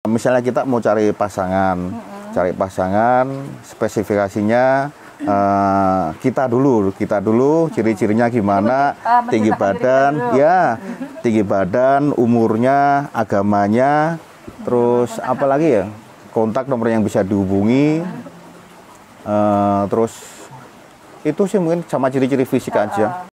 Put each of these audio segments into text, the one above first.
Misalnya kita mau cari pasangan, spesifikasinya kita dulu ciri-cirinya gimana, tinggi badan, umurnya, agamanya, terus apa lagi ya, kontak nomor yang bisa dihubungi, terus itu sih mungkin sama ciri-ciri fisik aja.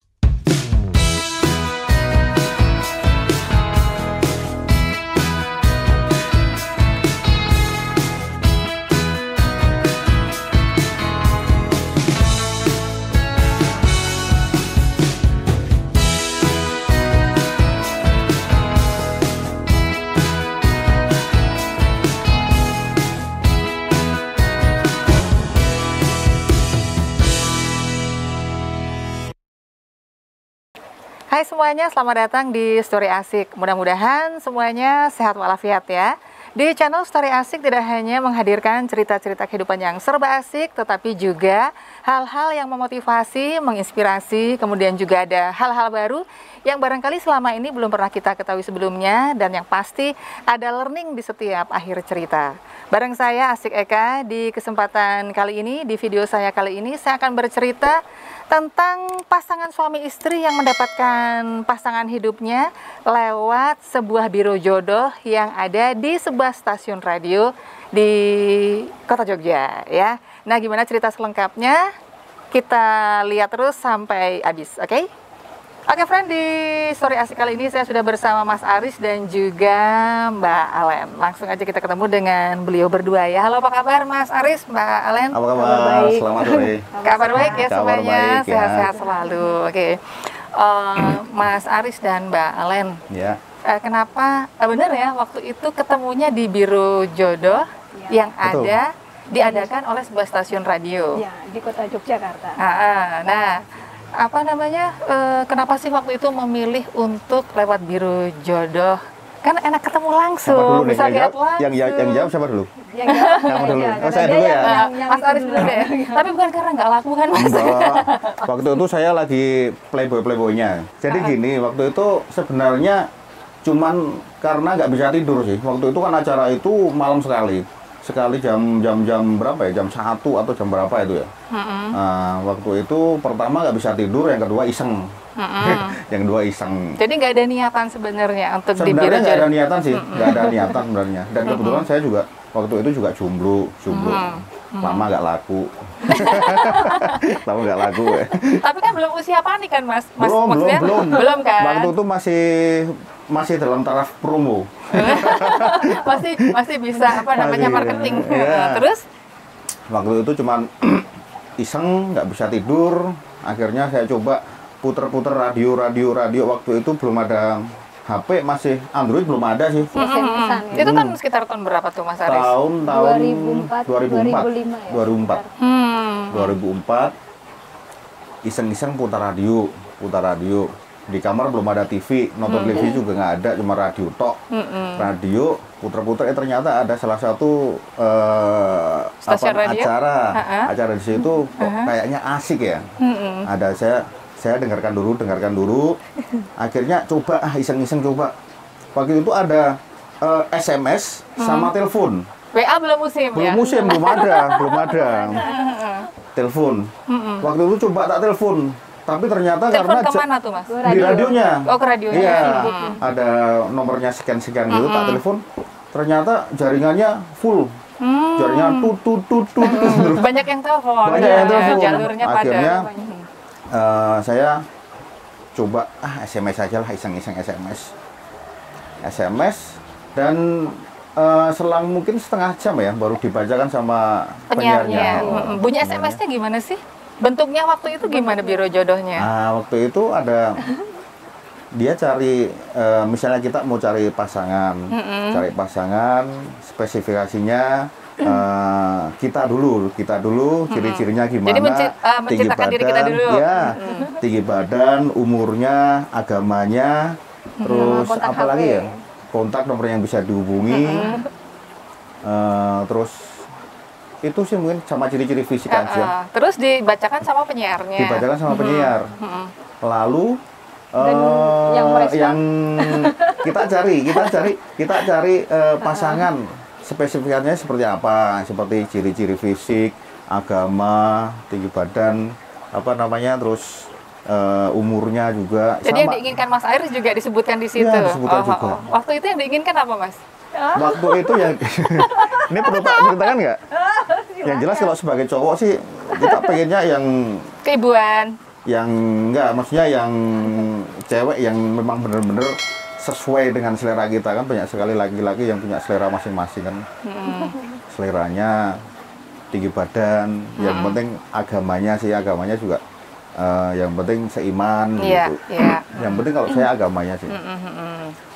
Hai semuanya, selamat datang di Story Asik. Mudah-mudahan semuanya sehat walafiat ya. Di channel Story Asik tidak hanya menghadirkan cerita-cerita kehidupan yang serba asik, tetapi juga hal-hal yang memotivasi, menginspirasi, kemudian juga ada hal-hal baru yang barangkali selama ini belum pernah kita ketahui sebelumnya, dan yang pasti ada learning di setiap akhir cerita. Bareng saya Asik Eka, di kesempatan kali ini, di video saya kali ini, saya akan bercerita tentang pasangan suami istri yang mendapatkan pasangan hidupnya lewat sebuah biro jodoh yang ada di sebuah stasiun radio di Kota Jogja ya. Nah, gimana cerita selengkapnya? Kita lihat terus sampai habis, oke? Oke friend, di Story Asik kali ini saya sudah bersama Mas Aris dan juga Mbak Alen. Langsung aja kita ketemu dengan beliau berdua ya. Halo, apa kabar Mas Aris, Mbak Alen? Apa kabar? Baik. Selamat sore. Kabar baik ya semuanya, sehat-sehat ya. selalu. Oke. Mas Aris dan Mbak Alen. Ya. Kenapa benar ya waktu itu ketemunya di biro jodoh yang Betul. ada diadakan oleh sebuah stasiun radio? Ya, di Kota Yogyakarta. Nah, apa namanya, kenapa sih waktu itu memilih untuk lewat biro jodoh? Kan enak ketemu langsung, bisa lihat langsung. Yang jawab siapa dulu? Yang jawab Kamu dulu. ya, Oh, saya dulu ya? Mas Aris dulu deh. Tapi bukan karena nggak laku kan Mas? Enggak. Waktu itu saya lagi playboy-playboynya. Jadi gini, waktu itu sebenarnya cuman karena nggak bisa tidur sih. Waktu itu kan acara itu malam sekali jam berapa ya, jam 1 atau jam berapa itu ya. Nah, waktu itu pertama nggak bisa tidur, yang kedua iseng. Yang kedua iseng. Jadi nggak ada niatan sebenarnya untuk di biro Sebenarnya nggak ada jodoh? niatan sih, nggak ada niatan sebenarnya. Dan kebetulan saya juga waktu itu juga jomblo. Lama nggak laku. Lama nggak laku ya. Tapi kan belum usia panik kan Mas? Belum. Belum kan? Waktu itu masih dalam taraf promo. masih bisa apa namanya, marketing. Iya. Terus Waktu itu cuman iseng, nggak bisa tidur. Akhirnya saya coba puter-puter radio. Waktu itu belum ada HP, masih Android belum ada sih. itu kan sekitar tahun berapa tuh Mas Aris? Tahun 2004, 2005 ya. 2004. Iseng-iseng putar radio. Di kamar belum ada TV, nonton televisi juga nggak ada, cuma radio tok. Radio puter-puter, ternyata ada salah satu Stasiun radio? acara di situ kok kayaknya asik ya. Ada saya dengarkan dulu. Akhirnya coba iseng-iseng coba. Waktu itu ada SMS sama telepon. WA belum musim ya? Belum ada. Telepon. Waktu itu coba tak telepon. Tapi ternyata Telepon karena kemana tuh Mas? di radionya. Oh, ke radionya. Iya, ada nomornya sekian gitu, tak telepon. Ternyata jaringannya full. Jaringan tut. Banyak yang telepon. Banyak yang telepon. Jalurnya Akhirnya padat. saya coba SMS aja lah, iseng-iseng SMS dan selang mungkin setengah jam ya baru dibacakan sama penyiarnya. Bunyi SMS-nya gimana sih? Bentuknya waktu itu gimana biro jodohnya? Waktu itu ada dia cari, misalnya kita mau cari pasangan, spesifikasinya kita dulu, ciri-cirinya gimana? Jadi menceritakan diri kita dulu. Ya, tinggi badan, umurnya, agamanya, terus kontak apa HP. lagi ya? Kontak nomor yang bisa dihubungi, terus itu sih mungkin sama ciri-ciri fisik aja. Terus dibacakan sama penyiarnya. Lalu Dan yang merespon? yang kita cari pasangan spesifikasinya seperti apa, seperti ciri-ciri fisik, agama, tinggi badan, apa namanya, terus umurnya juga. Jadi yang diinginkan Mas Aris juga disebutkan di situ. Iya, disebutkan juga. Waktu itu yang diinginkan apa, Mas? Waktu itu yang ini perlu tak ceritakan nggak? Yang jelas kalau sebagai cowok sih kita pengennya yang Keibuan. yang enggak, maksudnya yang cewek yang memang bener-bener sesuai dengan selera kita. Kan banyak sekali laki-laki yang punya selera masing-masing kan. Seleranya tinggi badan, yang penting agamanya juga yang penting seiman gitu. Yang penting kalau saya agamanya sih.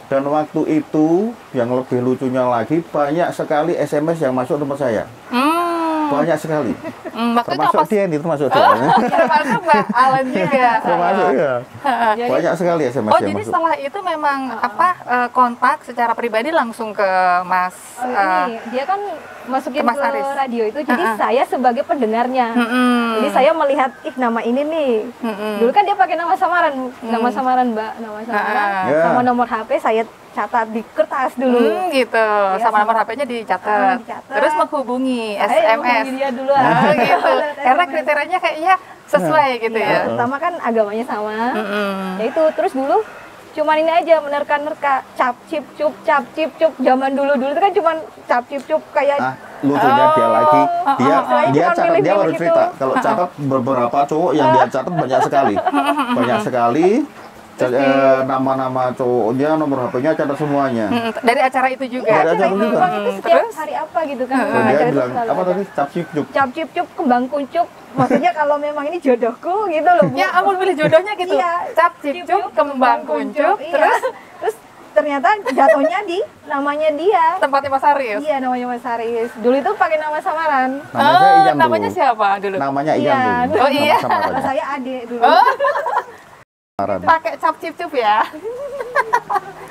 Dan waktu itu yang lebih lucunya lagi, banyak sekali SMS yang masuk tempat saya. Banyak sekali. Waktu termasuk itu dia nih, termasuk dia. termasuk Mbak Alan juga. Termasuk ya. Banyak sekali SMS Oh, yang jadi masuk. setelah itu memang kontak secara pribadi langsung ke Mas Ini dia kan masukin ke Mas ke Aris. radio itu, jadi saya sebagai pendengarnya. Jadi saya melihat, nama ini nih. Dulu kan dia pakai nama samaran, nama samaran Mbak, nama samaran, Ya. sama nomor HP saya catat di kertas dulu. gitu. Sama nomor HP-nya dicatat. Dicatat. Terus menghubungi Saya SMS. hubungi dia duluan. Oh, gitu. Karena kriterianya kayaknya sesuai gitu ya. Pertama kan agamanya sama. Ya itu, terus dulu cuman ini aja, menerka-nerka, cap cip cup, zaman dulu itu kan cuman cap cip cup kayak Lucunya dia lagi, dia cuma catat, dia baru pilih-pilih cerita gitu. kalau catat beberapa cowok yang dia catat banyak sekali. Nama-nama cowoknya, nomor HP-nya catat semuanya. Dari acara itu juga. Dari acara juga. Itu setiap Terus? hari apa gitu kan. Dia Acara itu bilang selalu apa ada. tadi, cap cip cup. Cap cip cup, kembang kuncup. Maksudnya kalau memang ini jodohku gitu loh, Bu. Ya ampun, pilih jodohnya gitu. Iya. Cap cip-cup, kembang kuncup, Iya. terus ternyata jatuhnya di namanya dia. tempatnya Mas Aris. Iya, namanya Mas Aris. Dulu itu pakai nama samaran. Namanya Ian dulu. Namanya siapa dulu? Namanya Ian Ian. dulu. Oh, iya. Sama Nama saja. saya Ade dulu. Samaran. Pakai cap cip-cup ya.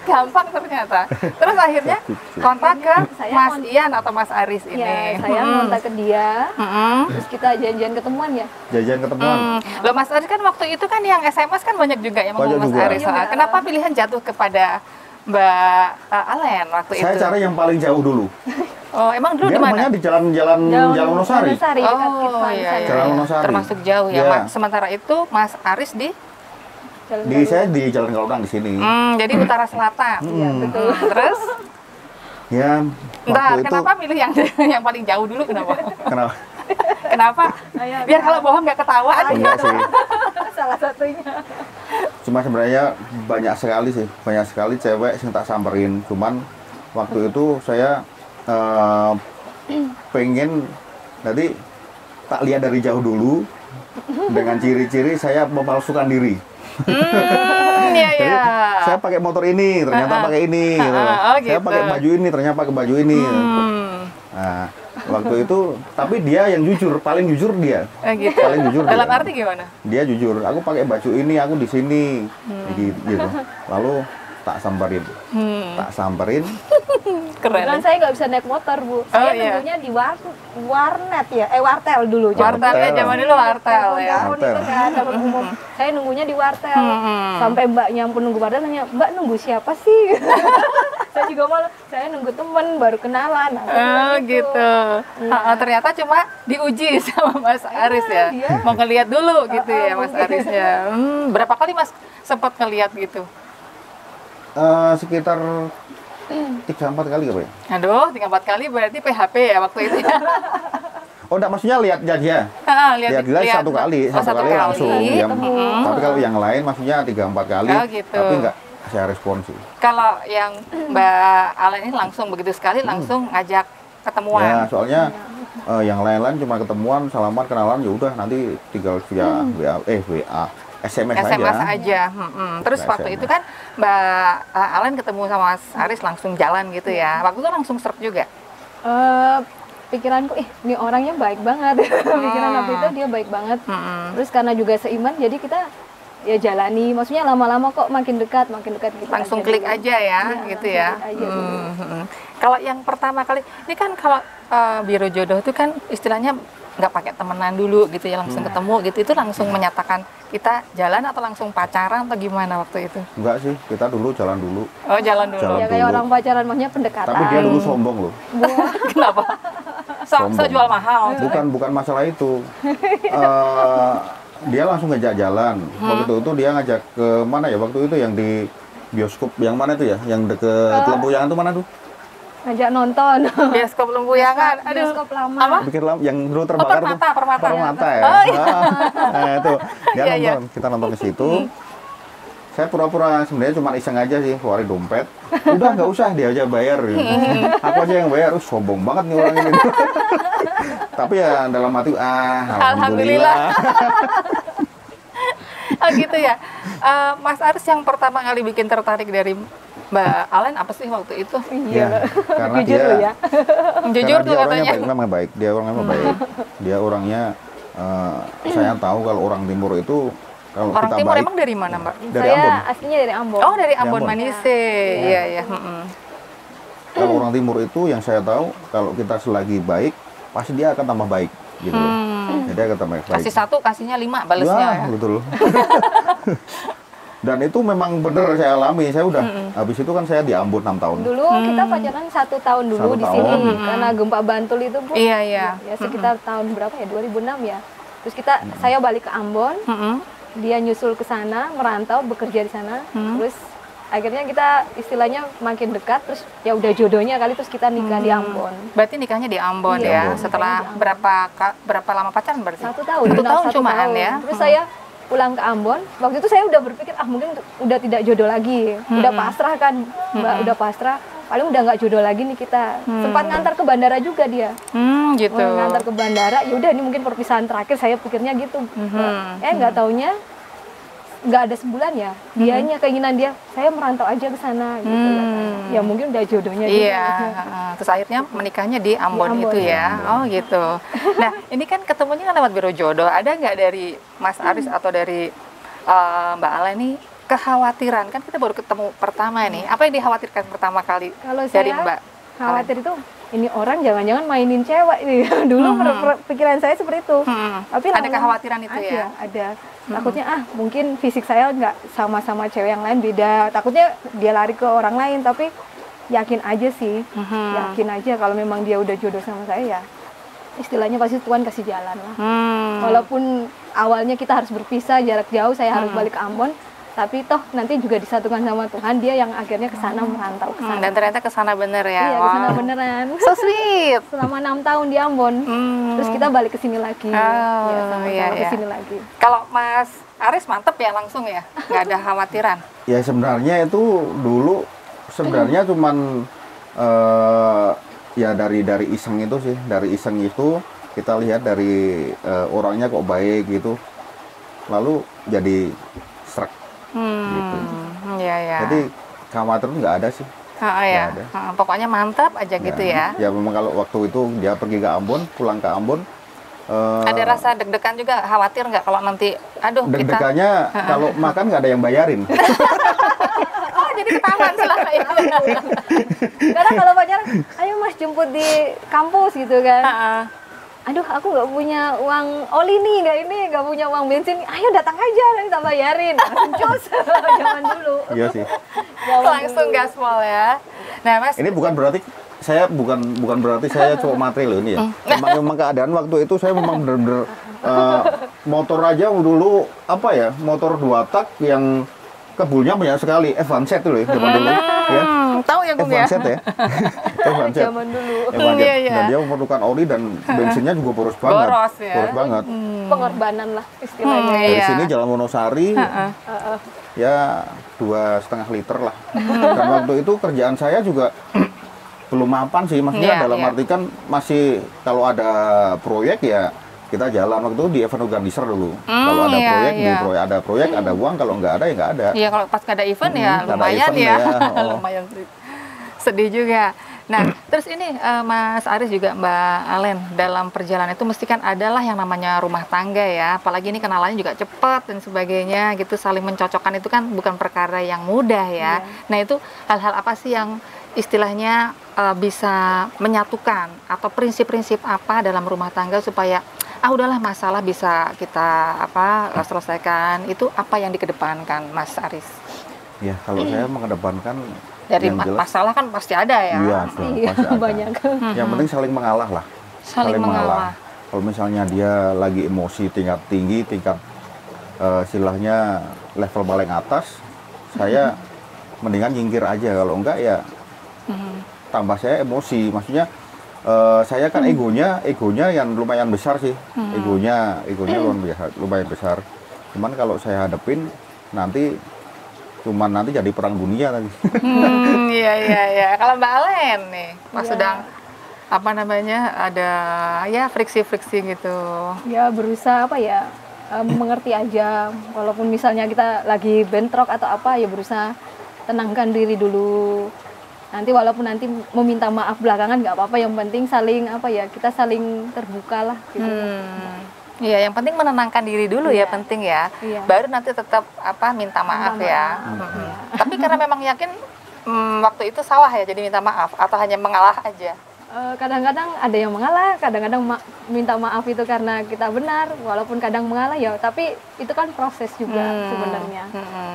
Gampang ternyata. Terus akhirnya kontak ke Saya Mas Ian atau Mas Aris ini. Iya, saya ngontak ke dia. Terus kita janjian ketemuan ya. Jajan ketemuan. Loh, Mas Aris kan waktu itu kan yang SMS kan banyak juga yang Banyak menghubungi Mas juga. Aris. Iya. Kenapa pilihan jatuh kepada Mbak Alen waktu Saya itu? cari yang paling jauh dulu. Oh, emang dulu Dia di mana? rumahnya di jalan Wonosari. Wonosari, dekat Kitvan iya, sana. iya. Jalan Wonosari. Termasuk jauh ya, Iya. Mak. Sementara itu Mas Aris di Jalan Saya di Jalan Kalodang di sini. jadi utara selatan. Iya, betul. Terus Ya, Bentar, waktu itu kenapa milih yang yang paling jauh dulu kenapa? kenapa? Kenapa? Biar kalau bohong nggak ketahuan. Enggak sih. Salah satunya. Cuma sebenarnya banyak sekali cewek yang tak samperin. Cuman waktu itu saya pengen tadi tak lihat dari jauh dulu dengan ciri-ciri saya memalsukan diri. Iya, Jadi iya. saya pakai motor ini, ternyata pakai ini. Gitu. oh, Saya gitu. pakai baju ini, ternyata pakai baju ini. Nah, waktu itu, tapi dia yang jujur, paling jujur dia. Gitu. Paling jujur Dalam dia. arti gimana? Dia jujur, aku pakai baju ini, aku di sini, gitu. Lalu tak samperin, Keren. Kan saya nggak bisa naik motor, Bu. Saya iya. nunggunya di warnet ya, wartel dulu. Wartelnya zaman dulu wartel ya. Telepon itu kan, telepon umum. Saya nunggunya di wartel. Sampai mbaknya pun nunggu wartel nanya, Mbak nunggu siapa sih? Saya juga malu, saya nunggu temen baru kenalan. Oh gitu. Ternyata cuma diuji sama Mas Aris ya. Iya. Mau ngeliat dulu gitu ya Mas Arisnya. Berapa kali Mas sempat ngeliat gitu? Sekitar 3-4 kali apa ya? Aduh, 3-4 kali berarti PHP ya waktu itu ya. Oh, enggak, maksudnya lihat aja. Lihat Lihat satu kali, oh, satu kali langsung. Ya, ketemu. tapi kalau yang lain maksudnya 3-4 kali, Oh, gitu. tapi enggak saya respon sih. Kalau yang Mbak Alen ini langsung begitu sekali langsung ngajak ketemuan. Ya, soalnya yang lain-lain cuma ketemuan, salaman, kenalan, ya udah nanti tinggal via WA, SMS SMS aja. aja. Terus Nggak waktu SMS. itu kan Mbak Alen ketemu sama Mas Aris langsung jalan gitu ya. Waktu itu langsung serp juga. Pikiranku, ini orangnya baik banget. Pikiran waktu itu dia baik banget. Terus karena juga seiman, jadi kita ya jalani. Maksudnya lama-lama kok makin dekat gitu. Langsung klik dulu. aja ya, Iya, gitu langsung ya. klik aja dulu. Kalau yang pertama kali, ini kan kalau biro jodoh itu kan istilahnya nggak pakai temenan dulu gitu ya, langsung ketemu gitu, itu langsung menyatakan kita jalan atau langsung pacaran atau gimana waktu itu? Enggak sih, kita dulu jalan dulu. Oh, jalan dulu. Jalan Ya kayak dulu. orang pacaran maksudnya pendekatan. Tapi dia dulu sombong loh. Kenapa? Sombong. Jual mahal. Bukan masalah itu. Dia langsung ngajak jalan. Waktu itu dia ngajak ke mana ya? Waktu itu yang di bioskop yang mana itu ya? Yang deket Lempuyangan itu mana tuh? Ngajak nonton. Bioskop Lempuyangan. Aduh. Bioskop lama. Apa? Bikin yang dulu terbakar tuh. Permata. Permata ya. Oh, iya. Nah, itu. Dia Iya, iya. nonton, kita nonton ke situ. Saya pura-pura sebenarnya cuma iseng aja sih, keluarin dompet. Udah nggak usah, dia aja bayar. Gitu. Aku aja yang bayar. Sombong banget nih orang ini. Tapi ya dalam hati, alhamdulillah. Oh gitu ya. Mas Aris yang pertama kali bikin tertarik dari Mbak Alen apa sih waktu itu? Ya, karena Jujur dia lu ya. Jujur karena tuh dia orangnya katanya. baik, memang baik. Dia orangnya memang baik. Dia orangnya saya tahu kalau orang timur itu kalau Orang kita timur baik emang dari mana, Mbak? dari Saya Ambon. aslinya dari Ambon. Oh, dari Ambon Ambon. Manise. Iya, iya. Kalau orang timur itu yang saya tahu kalau kita selagi baik pasti dia akan tambah baik gitu loh. Jadi dia akan tambah baik. Kasih 1, kasihnya 5 balesnya ya. Betul. Dan itu memang benar saya alami. Saya udah habis itu kan saya di Ambon 6 tahun. Dulu kita pacaran 1 tahun dulu 1 di sini tahun. karena gempa Bantul itu Bu. Iya, iya. Ya sekitar tahun berapa ya? 2006 ya. Terus saya balik ke Ambon, dia nyusul ke sana, merantau bekerja di sana. Terus akhirnya kita istilahnya makin dekat, terus ya udah jodohnya kali, terus kita nikah di Ambon. Berarti nikahnya di Ambon Iya, ya. Ambon. Setelah berapa lama pacaran berarti? 1 tahun. 1 tahun Satu cuman tahun. ya. Terus saya pulang ke Ambon. Waktu itu saya udah berpikir mungkin udah tidak jodoh lagi, udah pasrah kan, Mbak, udah pasrah. Paling udah nggak jodoh lagi nih kita. Sempat ngantar ke bandara juga dia. Gitu. Ngantar ke bandara, ya udah ini mungkin perpisahan terakhir, saya pikirnya gitu. Nggak taunya nggak ada sebulan ya, dianya keinginan dia, saya merantau aja ke sana gitu. Ya mungkin udah jodohnya juga. Iya, terus akhirnya menikahnya di Ambon, Ambon, itu ya. Oh gitu. Nah ini kan ketemunya kan lewat biro jodoh. Ada nggak dari Mas Aris atau dari Mbak Ala nih kekhawatiran? Kan kita baru ketemu pertama nih. Apa yang dikhawatirkan pertama kali Kalau dari saya Mbak? khawatir itu ini orang jangan-jangan mainin cewek nih. Dulu pikiran saya seperti itu. Tapi Ada lama-lama kekhawatiran itu ada, ya? Ada. Takutnya mungkin fisik saya nggak sama-sama cewek yang lain, beda. Takutnya dia lari ke orang lain, tapi yakin aja sih. Yakin aja kalau memang dia udah jodoh sama saya ya. Istilahnya pasti Tuhan kasih jalan lah. Walaupun awalnya kita harus berpisah jarak jauh, saya harus balik ke Ambon. Tapi toh nanti juga disatukan sama Tuhan, dia yang akhirnya ke sana merantau ke sana. Dan ternyata kesana bener ya. Iya, ke sana beneran. So sweet. Selama 6 tahun di Ambon. Terus kita balik ke sini lagi. Sama-sama ke sini lagi. Kalau Mas Aris mantep ya langsung ya, nggak ada khawatiran. Ya sebenarnya itu dulu sebenarnya cuman ya dari iseng itu sih, dari iseng itu kita lihat dari orangnya kok baik gitu, lalu jadi serak gitu. Iya. Jadi khawatir nggak ada sih. Ya. Nggak ada. Pokoknya mantap aja gitu ya. Ya memang kalau waktu itu dia pergi ke Ambon, pulang ke Ambon. Ada rasa deg-degan juga, khawatir nggak kalau nanti, aduh kita. Deg-degannya kalau makan nggak ada yang bayarin. Oh jadi ketahuan selama itu. Karena kalau pacaran, ayo mas jemput di kampus gitu kan. Aduh aku nggak punya uang oli nih, nggak punya uang bensin. Ayo datang aja nanti tak bayarin. Cus. Zaman dulu. Iya sih. Langsung gaspol ya. Nah mas. Ini bukan berarti saya bukan berarti saya cuma materi loh ini ya. Memang keadaan waktu itu saya memang bener-bener motor aja dulu apa ya, motor 2 tak yang kebulnya banyak sekali. F1Z dulu ya zaman dulu ya. Tahu ya Gung ya. F1Z ya. F1Z. Zaman dulu. F1Z. Iya. Dan dia memerlukan oli dan bensinnya juga boros banget. Boros ya. Boros banget. Pengorbanan lah istilahnya. Dari Iya. sini Jalan Wonosari ya 2,5 liter lah. Dan waktu itu kerjaan saya juga belum mapan sih, maksudnya dalam arti kan masih kalau ada proyek ya kita jalan. Waktu itu di event organizer dulu. Kalau ada proyek, di proyek ada proyek, ada uang, kalau nggak ada ya nggak ada. Iya kalau pas nggak ada event ya nggak ada lumayan event ya. ya. Lumayan sedih juga. Nah, terus ini Mas Aris juga Mbak Alen, dalam perjalanan itu mesti kan adalah yang namanya rumah tangga ya, apalagi ini kenalannya juga cepat dan sebagainya gitu, saling mencocokkan itu kan bukan perkara yang mudah ya. Nah itu hal-hal apa sih yang istilahnya bisa menyatukan atau prinsip-prinsip apa dalam rumah tangga supaya udahlah masalah bisa kita selesaikan, itu apa yang dikedepankan Mas Aris? Ya, kalau saya mengedepankan Dari yang jelas, masalah kan pasti ada ya. iya, pasti ada. banyak. Yang penting saling mengalah lah. Saling mengalah. Kalau misalnya dia lagi emosi tingkat tinggi, tingkat istilahnya level paling atas, saya mendingan nyingkir aja. Kalau enggak ya tambah saya emosi. Maksudnya saya kan egonya yang lumayan besar sih. Egonya lumayan besar. Cuman kalau saya hadepin nanti jadi perang dunia lagi. Iya. Kalau Mbak Alen nih, Mas Iya. sedang ada ya friksi-friksi gitu. Ya berusaha mengerti aja, walaupun misalnya kita lagi bentrok atau apa, ya berusaha tenangkan diri dulu. Nanti walaupun nanti meminta maaf belakangan nggak apa-apa, yang penting kita saling terbuka lah gitu. Iya, yang penting menenangkan diri dulu ya, Iya. penting ya. Iya. Baru nanti tetap minta maaf ya. Iya. Tapi karena memang yakin waktu itu salah ya, jadi minta maaf atau hanya mengalah aja. Kadang-kadang ada yang mengalah, kadang-kadang minta maaf itu karena kita benar, walaupun kadang mengalah ya, tapi itu kan proses juga sebenarnya,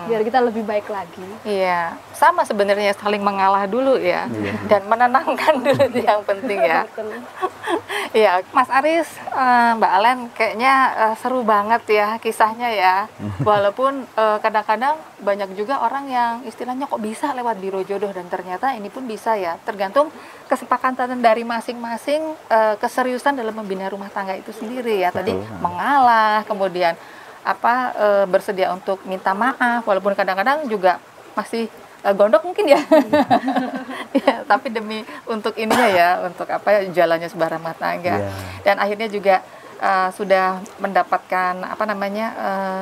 biar kita lebih baik lagi. Iya, sama sebenarnya, saling mengalah dulu ya, dan menenangkan dulu itu yang penting ya. Betul. Iya, Mas Aris, Mbak Alen, kayaknya seru banget ya kisahnya ya. Walaupun kadang-kadang banyak juga orang yang istilahnya kok bisa lewat biro jodoh, dan ternyata ini pun bisa ya. Tergantung kesepakatan dari masing-masing, keseriusan dalam membina rumah tangga itu sendiri ya. Tadi mengalah, kemudian bersedia untuk minta maaf, walaupun kadang-kadang juga masih gondok mungkin ya. Ya, tapi demi untuk ininya ya, untuk jalannya sebuah rumah tangga. Dan akhirnya juga sudah mendapatkan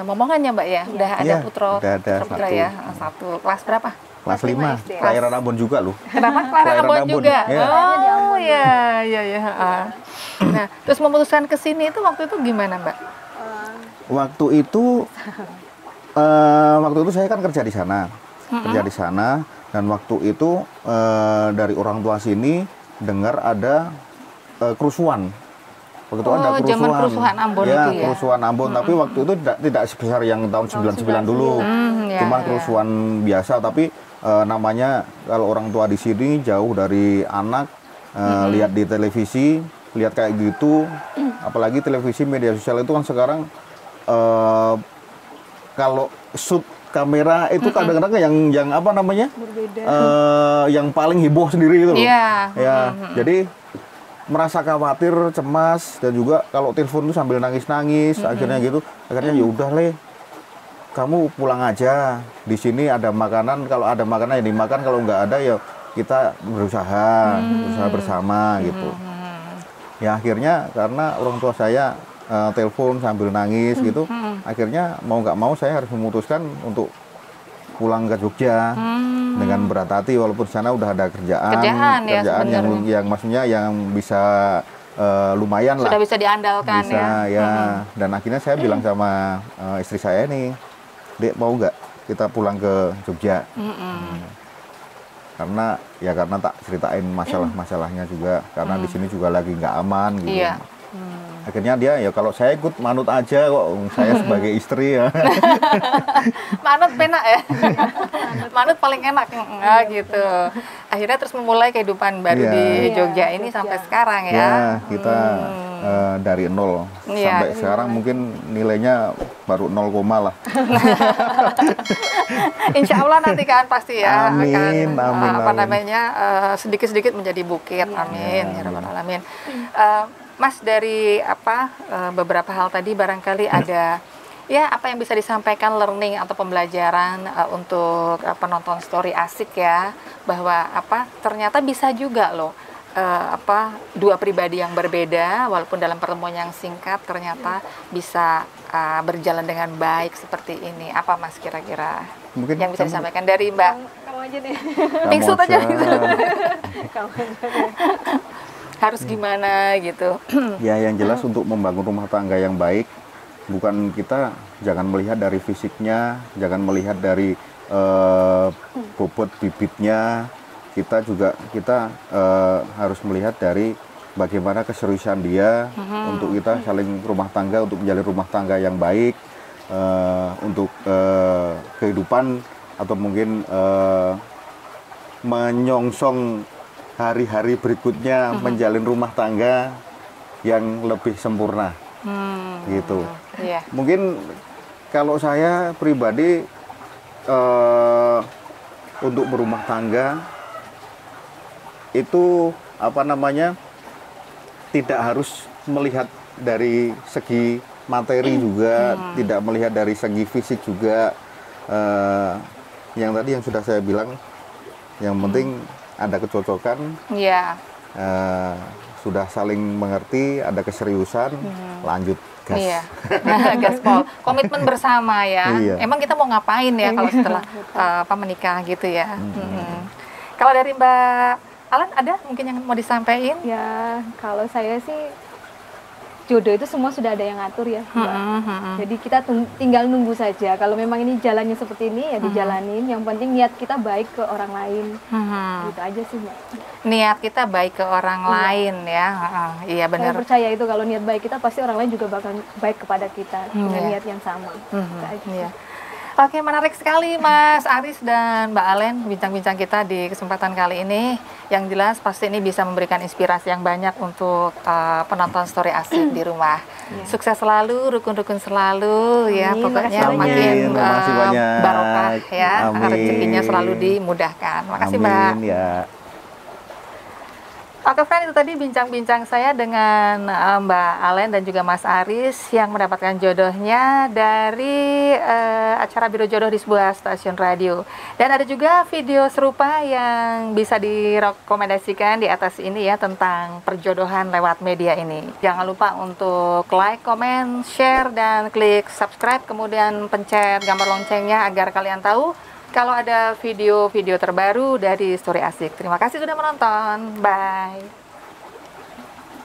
momongannya Mbak ya. Udah ada putra ya, satu. Kelas berapa? Kelas 5, kelahiran Ambon juga loh. Kenapa? Kelahiran Ambon juga? Ya. Oh iya. Nah, terus memutuskan ke sini itu waktu itu gimana Mbak? Waktu itu saya kan kerja di sana. Dan waktu itu dari orang tua sini dengar ada kerusuhan. Waktu itu ada kerusuhan. Zaman kerusuhan Ambon ya, itu ya. kerusuhan Ambon, tapi waktu itu tidak sebesar yang tahun 99 dulu. Cuman kerusuhan biasa, tapi namanya kalau orang tua di sini jauh dari anak, lihat di televisi, lihat kayak gitu, apalagi televisi media sosial itu kan sekarang kalau shoot kamera itu kadang-kadang yang Berbeda. yang paling heboh sendiri gitu loh. Iya. Jadi merasa khawatir, cemas, dan juga kalau telepon tuh sambil nangis-nangis, akhirnya ya udah kamu pulang aja, di sini ada makanan, kalau ada makanan ya dimakan, kalau nggak ada ya kita berusaha bersama gitu. Ya akhirnya karena orang tua saya telepon sambil nangis gitu, akhirnya mau nggak mau saya harus memutuskan untuk pulang ke Jogja dengan berat hati, walaupun di sana udah ada kerjaan yang maksudnya yang bisa lumayan sudah bisa diandalkan ya. Dan akhirnya saya bilang sama istri saya nih, Dek, mau nggak kita pulang ke Jogja? Karena tak ceritain masalah-masalahnya juga, karena di sini juga lagi nggak aman gitu. Iya. Akhirnya dia ya kalau saya ikut manut aja kok, saya sebagai istri ya. Manut penak ya. Manut paling enak gitu. Akhirnya terus memulai kehidupan baru di Jogja ini sampai sekarang ya. Ya, kita dari nol sampai sekarang mungkin nilainya baru 0, lah. Insya Allah nanti kan pasti ya amin. Sedikit-sedikit menjadi bukit. Amin ya rabbal alamin. Mas, dari beberapa hal tadi barangkali ada apa yang bisa disampaikan learning atau pembelajaran untuk penonton story asik ya, bahwa ternyata bisa juga loh dua pribadi yang berbeda walaupun dalam pertemuan yang singkat ternyata bisa berjalan dengan baik seperti ini. Apa Mas kira-kira mungkin yang bisa disampaikan dari Mbak Kalau aja nih. Pingsut aja gitu. Kamu aja. Harus gimana gitu. Ya, yang jelas untuk membangun rumah tangga yang baik, bukan kita jangan melihat dari fisiknya, jangan melihat dari bobot bibitnya, kita harus melihat dari bagaimana keseriusan dia untuk kita saling rumah tangga, untuk menjalin rumah tangga yang baik, untuk kehidupan atau mungkin menyongsong hari-hari berikutnya menjalin rumah tangga yang lebih sempurna, gitu. Iya. Mungkin kalau saya pribadi untuk berumah tangga itu apa namanya, tidak harus melihat dari segi materi juga, tidak melihat dari segi fisik juga. Yang tadi yang sudah saya bilang, yang penting ada kecocokan, Iya. sudah saling mengerti, ada keseriusan, lanjut gas. Iya. Gaspol. Komitmen bersama ya. Iya. Emang kita mau ngapain ya kalau setelah menikah gitu ya. Kalau dari Mbak Alan ada mungkin yang mau disampaikan? Ya, kalau saya sih jodoh itu semua sudah ada yang ngatur ya, Mbak. Jadi kita tinggal nunggu saja. Kalau memang ini jalannya seperti ini ya dijalanin. Yang penting niat kita baik ke orang lain. Gitu aja sih, Mbak. Niat kita baik ke orang lain ya. Iya Saya benar. percaya itu kalau niat baik kita pasti orang lain juga bakal baik kepada kita dengan niat yang sama. Gitu aja. Iya. Oke, menarik sekali Mas Aris dan Mbak Alen bincang-bincang kita di kesempatan kali ini. Yang jelas pasti ini bisa memberikan inspirasi yang banyak untuk penonton Story Asik di rumah. Sukses selalu, rukun-rukun selalu ya. Amin, Pokoknya makasih makin Terima kasih banyak. barokah ya. Amin. Rezekinya selalu dimudahkan. Makasih Mbak. Amin ya. Oke friend, itu tadi bincang-bincang saya dengan Mbak Alen dan juga Mas Aris yang mendapatkan jodohnya dari acara Biro Jodoh di sebuah stasiun radio. Dan ada juga video serupa yang bisa direkomendasikan di atas ini ya, tentang perjodohan lewat media ini. Jangan lupa untuk like, comment, share, dan klik subscribe, kemudian pencet gambar loncengnya agar kalian tahu kalau ada video-video terbaru dari Story Asik. Terima kasih sudah menonton. Bye.